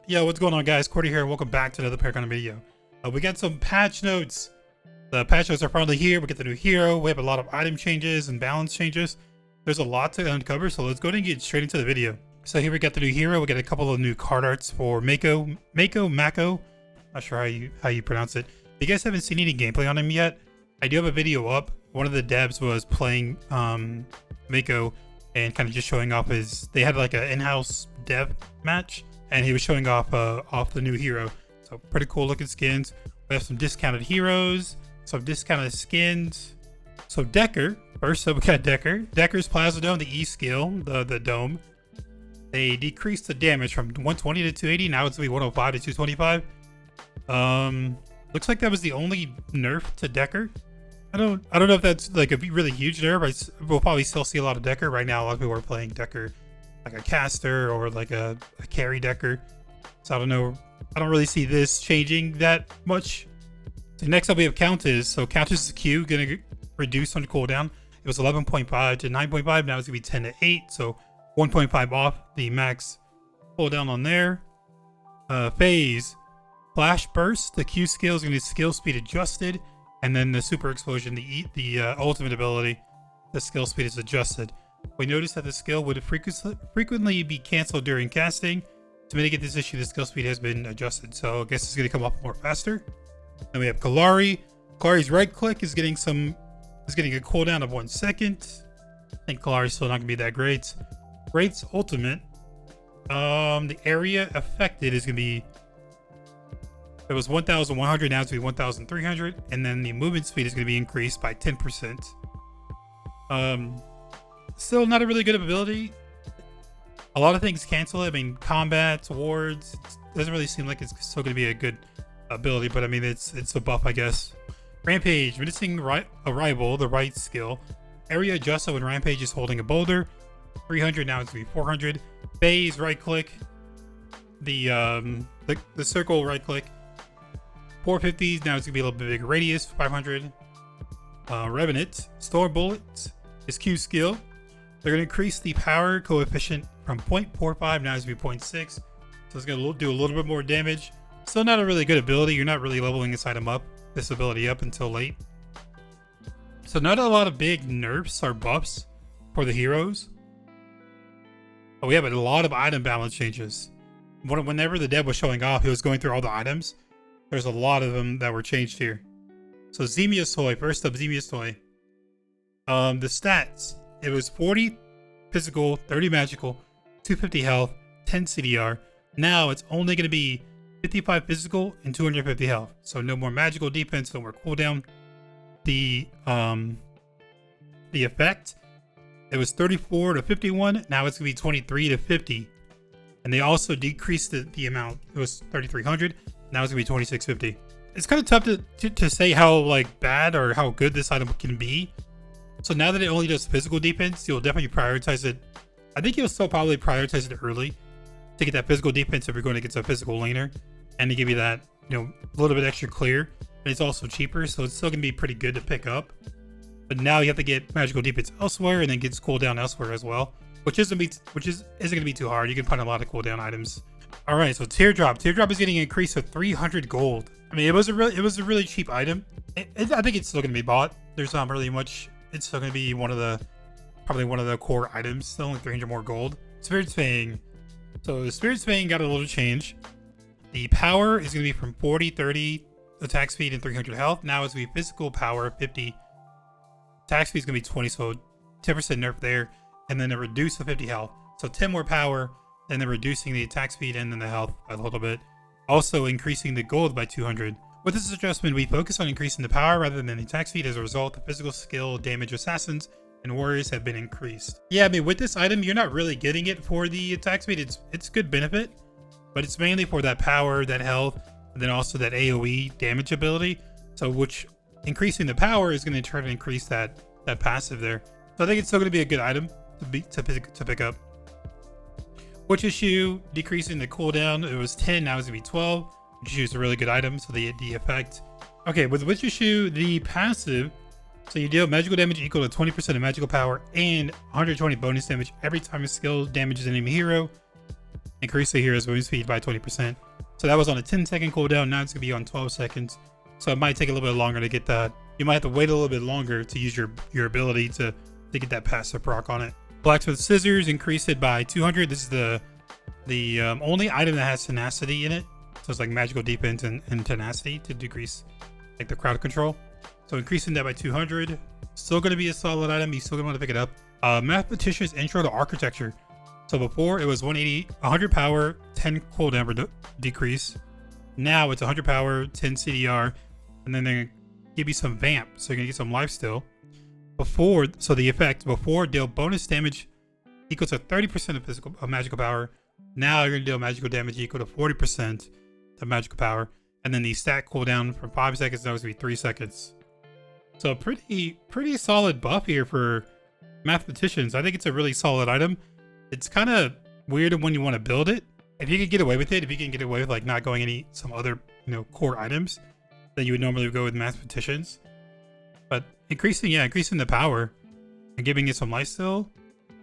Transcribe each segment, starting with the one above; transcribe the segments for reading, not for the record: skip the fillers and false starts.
Yo, what's going on, guys? Cordy here, and welcome back to another Paragon video. We got some patch notes. The patch notes are finally here. We get the new hero. We have a lot of item changes and balance changes. There's a lot to uncover, so let's go ahead and get straight into the video. So here we got the new hero. We got a couple of new card arts for Maco. Not sure how you pronounce it. If you guys haven't seen any gameplay on him yet, I do have a video up. One of the devs was playing Maco and kind of just showing off his. They had like an in-house dev match, and he was showing off the new hero. So pretty cool looking skins. We have some discounted heroes, some discounted skins. So Decker, first up we got Decker. Decker's Plasma Dome, the E skill, the dome. They decreased the damage from 120 to 280. Now it's gonna be 105 to 225. Looks like that was the only nerf to Decker. I don't know if that's like a really huge nerf. We'll probably still see a lot of Decker. Right now, a lot of people are playing Decker like a caster or like a carry Decker. So I don't know. I don't really see this changing that much. So next up we have Countess. So Countess' Q gonna reduce on cooldown. It was 11.5 to 9.5. Now it's gonna be 10 to 8. So 1.5 off the max cooldown on there. Phase. Flash Burst. The Q skill is gonna be skill speed adjusted. And then the Super Explosion, the ultimate ability, the skill speed is adjusted. We noticed that the skill would frequently be canceled during casting. To mitigate this issue, the skill speed has been adjusted. So I guess it's going to come off more faster. Then we have Kalari. Kalari's right click is getting a cooldown of 1 second. I think Kalari's still not going to be that great. Great's ultimate. The area affected is going to be. It was 1,100, now it's going to be 1,300. And then the movement speed is going to be increased by 10%. Still not a really good ability. A lot of things cancel it. I mean, combats, wards. It doesn't really seem like it's still going to be a good ability, but I mean, it's a buff, I guess. Rampage, menacing a rival, the right skill. Area adjusted when Rampage is holding a boulder. 300, now it's going to be 400. Phase, right click. The circle, right click. 450s, now it's going to be a little bit bigger radius. 500. Revenant, Storm Bullets, his Q skill. They're going to increase the power coefficient from 0.45, now it's going to be 0.6. So it's going to do a little bit more damage. Still not a really good ability. You're not really leveling this ability up until late. So not a lot of big nerfs or buffs for the heroes. But we have a lot of item balance changes. Whenever the dev was showing off, he was going through all the items. There's a lot of them that were changed here. So Xemia's Toy, first up, Xemia's Toy. The stats, it was 40 physical, 30 magical, 250 health, 10 CDR. Now it's only going to be 55 physical and 250 health. So no more magical defense, no more cooldown. The effect, it was 34 to 51. Now it's going to be 23 to 50. And they also decreased the amount. It was 3,300. Now it's going to be 2,650. It's kind of tough to say how like bad or how good this item can be. So now that it only does physical defense, you'll definitely prioritize it. I think you'll still probably prioritize it early to get that physical defense if you're going against a physical laner, and to give you that, a little bit extra clear. And it's also cheaper, so it's still gonna be pretty good to pick up. But now you have to get magical defense elsewhere, and then get cooldown elsewhere as well, which isn't gonna be too hard. You can find a lot of cooldown items. All right, so Teardrop. Teardrop is getting increased to 300 gold. I mean, it was a really cheap item. I think it's still gonna be bought. There's not really much. It's still going to be probably one of the core items. Still only 300 more gold. Spirit's Fang. So the Spirit's Fang got a little change. The power is going to be from 40, 30 attack speed and 300 health. Now it's going to be physical power 50. Attack speed is going to be 20, so 10% nerf there. And then it reduced to 50 health. So 10 more power, then they're reducing the attack speed and then the health a little bit. Also increasing the gold by 200. With this adjustment, we focus on increasing the power rather than the attack speed. As a result, the physical skill, damage, assassins, and warriors have been increased. Yeah, I mean, with this item, you're not really getting it for the attack speed. It's good benefit, but it's mainly for that power, that health, and then also that AoE damage ability. So, which increasing the power is going to try to increase that passive there. So I think it's still going to be a good item to pick up. Witch Issue, decreasing the cooldown. It was 10, now it's going to be 12. Witch Issue is a really good item, so the effect. Okay, with Witch Issue, the passive, so you deal magical damage equal to 20% of magical power and 120 bonus damage every time a skill damages an enemy hero. increase the hero's movement speed by 20%. So that was on a 10-second cooldown. Now it's gonna be on 12 seconds. So it might take a little bit longer to get that. You might have to wait a little bit longer to use your ability to get that passive proc on it. Blacksmith Scissors, increase it by 200. This is the only item that has tenacity in it. So it's like magical defense and tenacity to decrease like the crowd control. So increasing that by 200. Still going to be a solid item. You still going to want to pick it up. Mathematician's Intro to Architecture. So before it was 100 power, 10 cooldown decrease. Now it's 100 power, 10 CDR, and then they're going to give you some vamp. So you're going to get some lifesteal. So the effect before deal bonus damage equal to 30% of magical power. Now you're going to deal magical damage equal to 40% of magical power. And then the stat cooldown from 5 seconds now is going to be 3 seconds. So a pretty solid buff here for Mathematicians. I think it's a really solid item. It's kind of weird when you want to build it. If you can get away with it, if you can get away with like not going some other core items that you would normally go with Mathematicians. But increasing the power and giving it some lifesteal,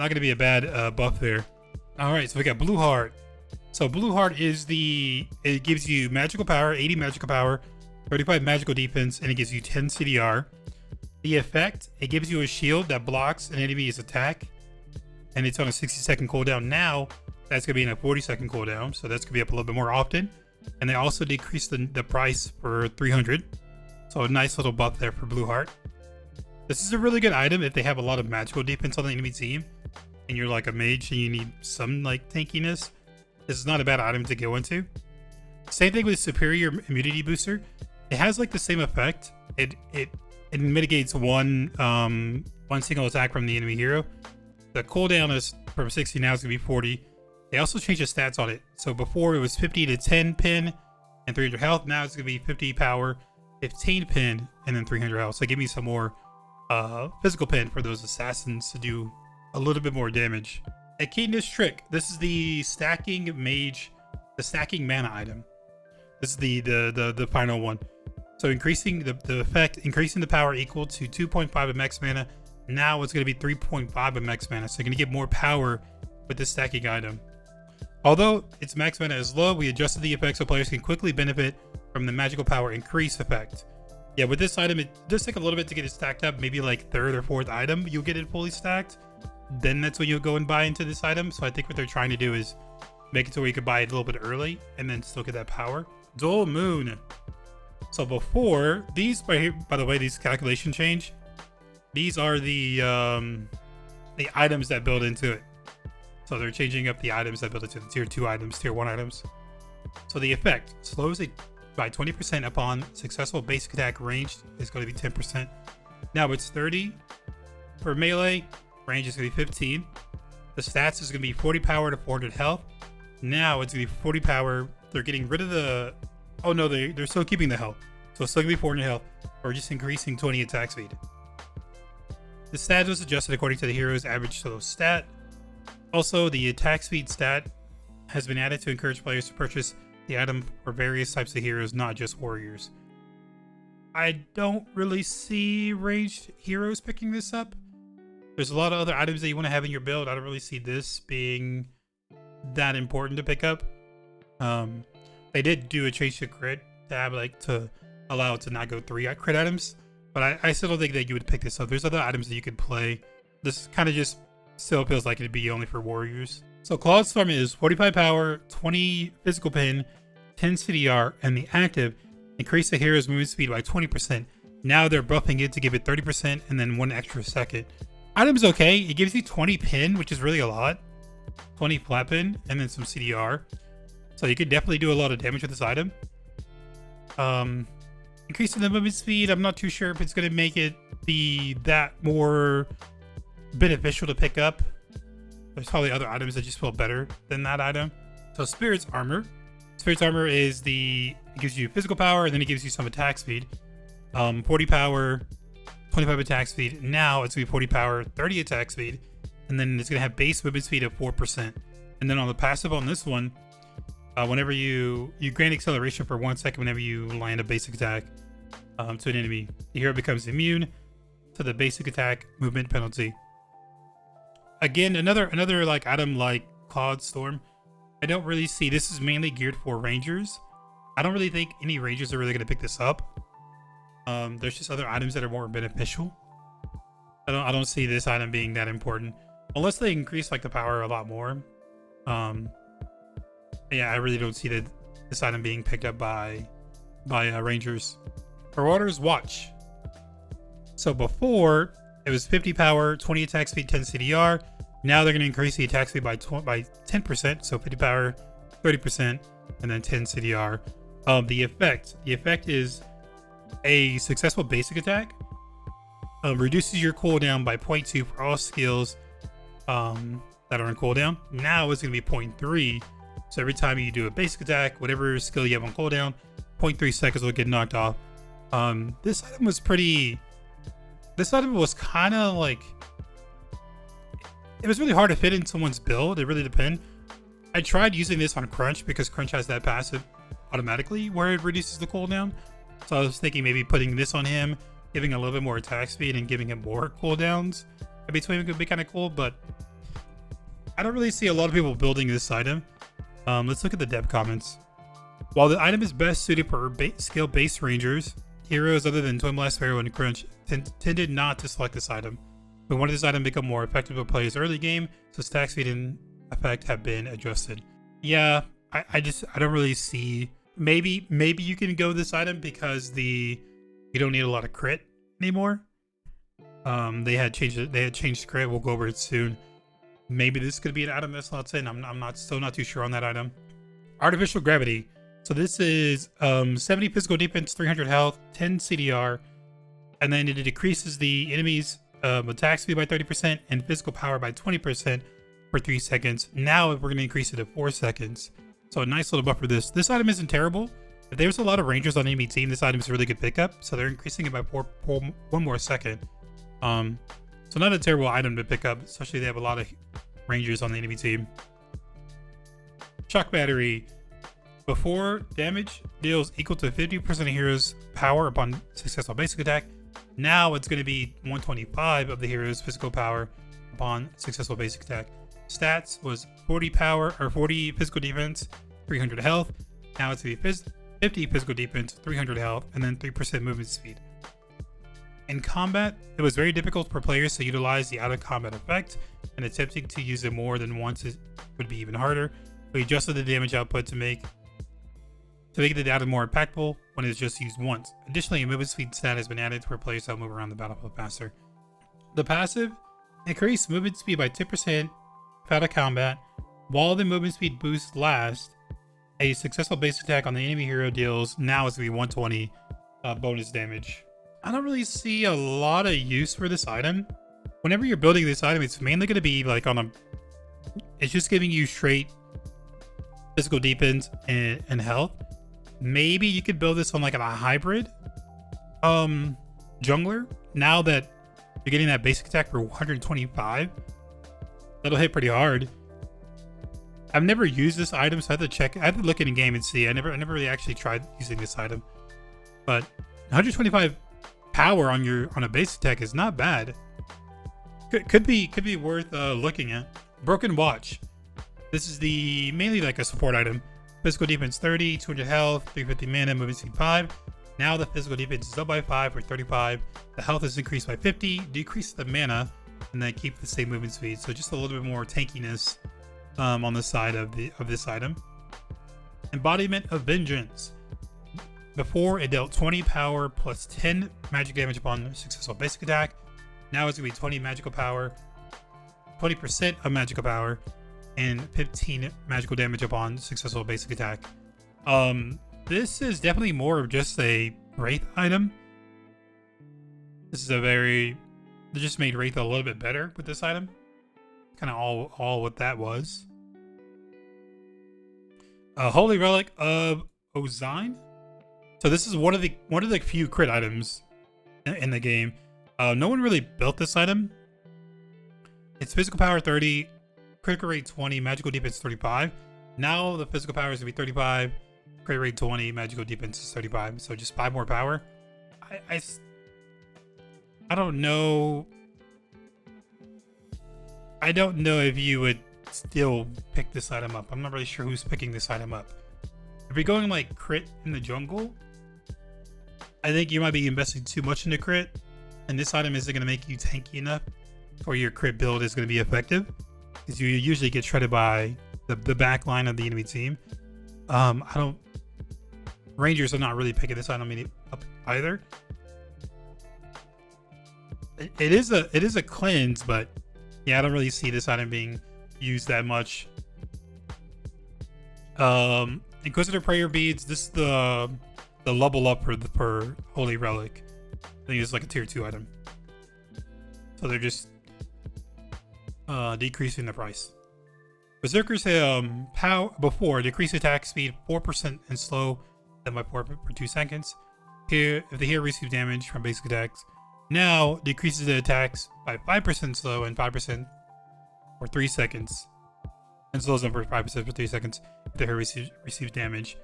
not going to be a bad buff there. All right, so we got Blue Heart. So Blue Heart is it gives you magical power, 80 magical power, 35 magical defense, and it gives you 10 CDR. The effect, it gives you a shield that blocks an enemy's attack, and it's on a 60-second cooldown. Now that's gonna be in a 40-second cooldown, so that's gonna be up a little bit more often. And they also decreased the price for 300. So a nice little buff there for Blue Heart. This is a really good item if they have a lot of magical defense on the enemy team, and you're like a mage and you need some like tankiness. This is not a bad item to go into. Same thing with Superior Immunity Booster. It has like the same effect. It mitigates one single attack from the enemy hero. The cooldown is from 60, now it's gonna be 40. They also changed the stats on it. So before it was 50 to 10 pin and 300 health. Now it's gonna be 50 power, 15 pin, and then 300 health. So give me some more physical pin for those assassins to do a little bit more damage. Echidna's Trick. This is the stacking mana item. This is the final one. So increasing the effect, increasing the power equal to 2.5 of max mana. Now it's going to be 3.5 of max mana. So you're going to get more power with this stacking item. Although its max mana is low, we adjusted the effect so players can quickly benefit from the magical power increase effect. Yeah, with this item, it does take a little bit to get it stacked up. Maybe like third or fourth item, you'll get it fully stacked. Then that's when you'll go and buy into this item. So I think what they're trying to do is make it so where you could buy it a little bit early and then still get that power. Dual Moon. So before these, by the way, these calculation change. These are the items that build into it. So they're changing up the items that build into the tier 2 items, tier 1 items. So the effect slows it by 20% upon successful basic attack. Range is going to be 10%. Now it's 30 for melee. Range is going to be 15. The stats is going to be 40 power to 400 health. Now it's going to be 40 power. They're getting rid of the... Oh no, they're still keeping the health. So it's still going to be 400 health. Or just increasing 20 attack speed. The stat was adjusted according to the hero's average solo stat. Also, the attack speed stat has been added to encourage players to purchase the item for various types of heroes, not just warriors. I don't really see ranged heroes picking this up. There's a lot of other items that you want to have in your build. I don't really see this being that important to pick up. They did do a change to crit tab, like to allow it to not go 3 crit items, but I still don't think that you would pick this up. There's other items that you could play. This kind of just still feels like it'd be only for warriors. So Clawed Storm is 45 power, 20 physical pin, 10 CDR, and the active increase the hero's movement speed by 20%. Now they're buffing it to give it 30% and then 1 extra second. Item's okay. It gives you 20 pin, which is really a lot. 20 flat pin, and then some CDR. So you could definitely do a lot of damage with this item. Increasing the movement speed, I'm not too sure if it's going to make it be that more beneficial to pick up. There's probably other items that just feel better than that item. So Spirit's Armor. Spirit's Armor is it gives you physical power, and then it gives you some attack speed. 40 power, 25 attack speed. Now it's going to be 40 power, 30 attack speed, and then it's going to have base movement speed of 4%. And then on the passive on this one, whenever you grant acceleration for 1 second whenever you land a basic attack to an enemy, the hero becomes immune to the basic attack movement penalty. Again, another like item like Clawed Storm. I don't really see, this is mainly geared for rangers. I don't really think any rangers are really going to pick this up. There's just other items that are more beneficial. I don't see this item being that important unless they increase like the power a lot more. Yeah, I really don't see this item being picked up by rangers. Marauders Watch. So before it was 50 power, 20 attack speed, 10 CDR. Now they're going to increase the attack speed by 10%. So 50 power, 30%, and then 10 CDR. The effect is a successful basic attack. Reduces your cooldown by 0.2 for all skills that are on cooldown. Now it's going to be 0.3. So every time you do a basic attack, whatever skill you have on cooldown, 0.3 seconds will get knocked off. This item was pretty... This item was kind of like... It was really hard to fit in someone's build. It really depends. I tried using this on Crunch because Crunch has that passive automatically where it reduces the cooldown. So I was thinking maybe putting this on him, giving a little bit more attack speed and giving him more cooldowns in between could be kind of cool, but I don't really see a lot of people building this item. Let's look at the dev comments. While the item is best suited for skill-based rangers, heroes other than Twin Blast Pharaoh and Crunch tended not to select this item. We wanted this item to become more effective for players early game, so attack speed and effect have been adjusted. Yeah, I don't really see. Maybe you can go this item because you don't need a lot of crit anymore. They had changed crit. We'll go over it soon. Maybe this could be an item that slots in. I'm still not too sure on that item. Artificial Gravity. So this is 70 physical defense, 300 health, 10 CDR, and then it decreases the enemy's attack speed by 30% and physical power by 20% for 3 seconds. Now we're going to increase it to 4 seconds. So a nice little buff for this. This item isn't terrible. If there's a lot of rangers on enemy team, this item is a really good pickup. So they're increasing it by 1 more second. So not a terrible item to pick up, especially if they have a lot of rangers on the enemy team. Shock Battery. Before, damage deals equal to 50% of hero's power upon successful basic attack. Now it's going to be 125 of the hero's physical power upon successful basic attack. Stats was 40 power or 40 physical defense, 300 health. Now it's going to be 50 physical defense, 300 health, and then 3% movement speed. In combat, it was very difficult for players to utilize the out of combat effect, and attempting to use it more than once would be even harder. We adjusted the damage output to make the data more impactful when it's just used once. Additionally, a movement speed stat has been added to replace how move around the battlefield faster. The passive increased movement speed by 10% out of combat. While the movement speed boost lasts, a successful base attack on the enemy hero deals now is going to be 120 bonus damage. I don't really see a lot of use for this item. Whenever you're building this item, it's mainly going to be like it's just giving you straight physical defense and health. Maybe you could build this on like a hybrid jungler. Now that you're getting that basic attack for 125, that'll hit pretty hard. I've never used this item, so I have to check. I have to look in game and see. I never really actually tried using this item, but 125 power on a base attack is not bad. Could be worth looking at. Broken Watch. This is mainly like a support item. Physical defense 30, 200 health, 350 mana, movement speed 5. Now the physical defense is up by 5 for 35. The health is increased by 50. Decrease the mana, and then keep the same movement speed. So just a little bit more tankiness on the side of this item. Embodiment of Vengeance. Before, it dealt 20 power plus 10 magic damage upon successful basic attack. Now it's going to be 20 magical power, 20% of magical power, and 15 magical damage upon successful basic attack. This is definitely more of just a Wraith item. This is they just made Wraith a little bit better with this item. Kind of all what that was. Holy Relic of Ozine. So this is one of the few crit items in the game. No one really built this item. It's physical power 30, critical rate 20, magical defense 35. Now the physical power is gonna be 35, crit rate 20, magical defense is 35. So just 5 more power. I don't know. I don't know if you would still pick this item up. I'm not really sure who's picking this item up. If you're going like crit in the jungle, I think you might be investing too much into crit, and this item isn't going to make you tanky enough for your crit build is going to be effective, because you usually get shredded by the back line of the enemy team. Rangers are not really picking this item up either. It is a cleanse, but yeah, I don't really see this item being used that much. Inquisitor Prayer Beads, this is the level up per Holy Relic. I think it's like a tier 2 item. So they're just decreasing the price. Berserkers before decrease attack speed 4% and slow them by 4 for 2 seconds. Here, if the hero receives damage from basic attacks, now decreases the attacks by 5% slow and 5% for 3 seconds. And slows them for 5% for 3 seconds if the hero receives damage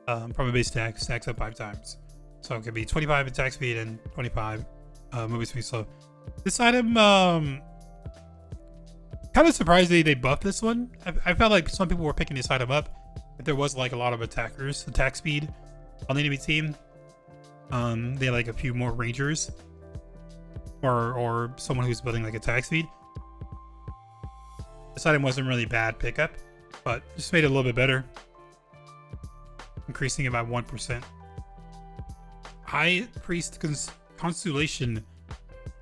from a base attack, stacks up 5 times. So it could be 25 attack speed and 25 movement speed slow. This item, kind of surprised they buffed this one. I felt like some people were picking this item up if there was like a lot of attackers, attack speed on the enemy team. They had like a few more rangers or someone who's building like attack speed. This item wasn't really bad pickup, but just made it a little bit better, increasing it by 1%. High Priest Constellation.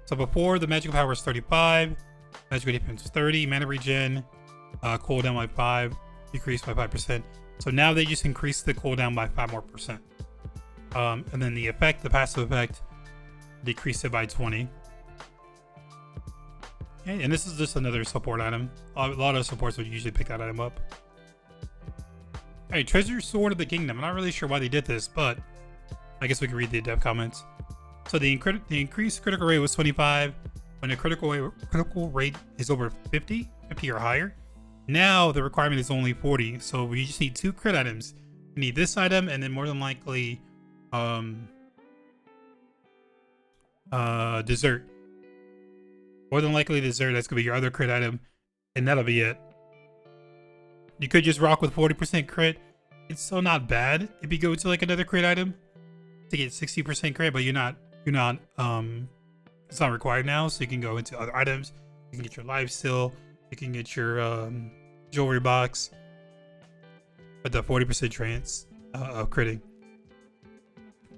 So before, the magical power was 35, magical defense 30, mana regen, cooldown by 5, decreased by 5%. So now they just increased the cooldown by 5 more percent. And then the passive effect, decreased it by 20. Okay, and this is just another support item. A lot of supports would usually pick that item up. Alright, Treasure Sword of the Kingdom. I'm not really sure why they did this, but I guess we can read the dev comments. So the increased critical rate was 25 when the critical rate is over 50 or higher. Now the requirement is only 40, so we just need 2 crit items. We need this item, and then more than likely dessert. More than likely dessert, that's gonna be your other crit item, and that'll be it. You could just rock with 40% crit. It's still not bad if you go to like another crit item to get 60% crit, but you're not it's not required now, so you can go into other items. You can get your life steal, you can get your jewelry box, but the 40% chance of critting.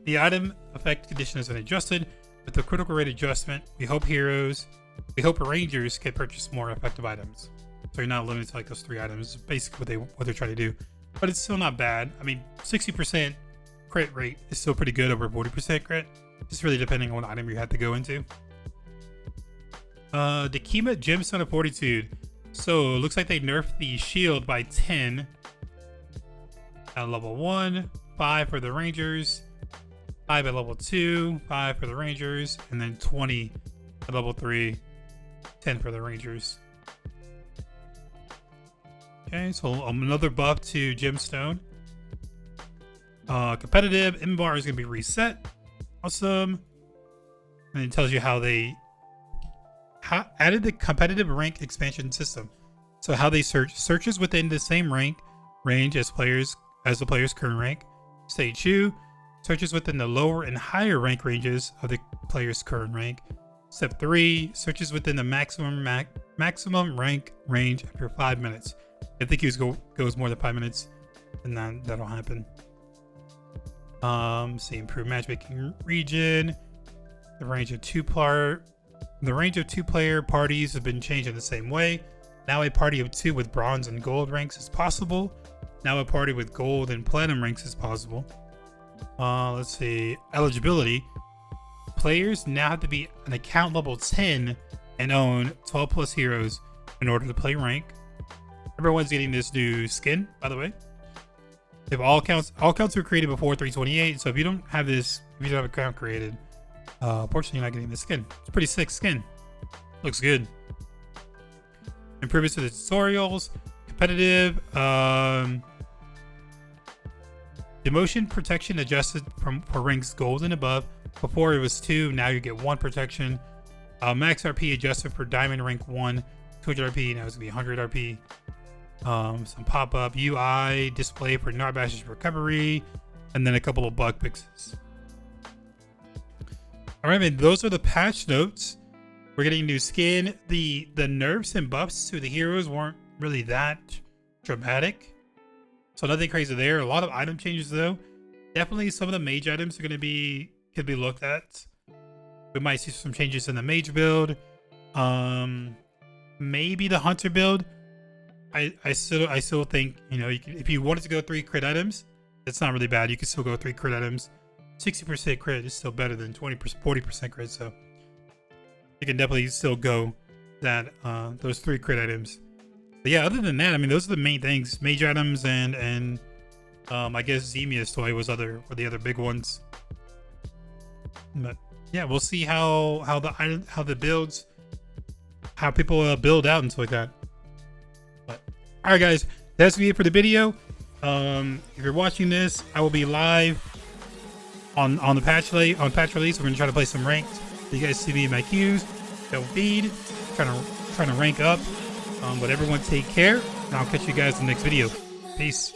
The item effect condition has been adjusted. With the critical rate adjustment, we hope rangers can purchase more effective items. So you're not limited to like those 3 items. Basically what they're trying to do, but it's still not bad. I mean, 60% crit rate is still pretty good over 40% crit. Just really depending on what item you had to go into. The Kima Gemstone of Fortitude. So it looks like they nerfed the shield by 10 at level 1, 5 for the rangers, 5 at level 2, 5 for the rangers, and then 20 at level 3, 10 for the rangers. Okay, so another buff to Gemstone. Competitive inventory is going to be reset. Awesome. And it tells you how they added the competitive rank expansion system. So how they searches within the same range as the player's current rank. Stage 2 searches within the lower and higher rank ranges of the player's current rank. Step 3 searches within the maximum rank range after 5 minutes. If the queue goes more than 5 minutes, then that'll happen. See, improved matchmaking region. The range of two player parties have been changed in the same way. Now a party of 2 with bronze and gold ranks is possible. Now a party with gold and platinum ranks is possible. Let's see, eligibility. Players now have to be an account level 10 and own 12 plus heroes in order to play rank. Everyone's getting this new skin, by the way. If all accounts were created before 328, so if you don't have this, if you don't have an account created, unfortunately you're not getting this skin. It's a pretty sick skin. Looks good. Improvements to the tutorials, competitive, demotion protection adjusted for ranks gold and above. Before it was 2, now you get 1 protection. Max RP adjusted for diamond rank 1 200 RP, now it's gonna be 100 RP. Some pop-up UI display for not bashes recovery, and then a couple of bug fixes. All right, man, those are the patch notes. We're getting new skin. The nerfs and buffs to the heroes weren't really that dramatic, so nothing crazy there. A lot of item changes though. Definitely some of the mage items are could be looked at. We might see some changes in the mage build. Maybe the hunter build. I still think, you know, if you wanted to go 3 crit items, it's not really bad. You can still go 3 crit items. 60% crit is still better than 40% crit, so you can definitely still go that those 3 crit items. But yeah, other than that, I mean, those are the main things. Mage items and I guess Xemia's toy were the other big ones. But yeah, we'll see how the builds, how people build out and stuff like that. But all right, guys, that's gonna be it for the video. If you're watching this, I will be live on the patch release. We're gonna try to play some ranked. So you guys see me in my queues. Don't feed. Trying to rank up. But everyone take care, and I'll catch you guys in the next video. Peace.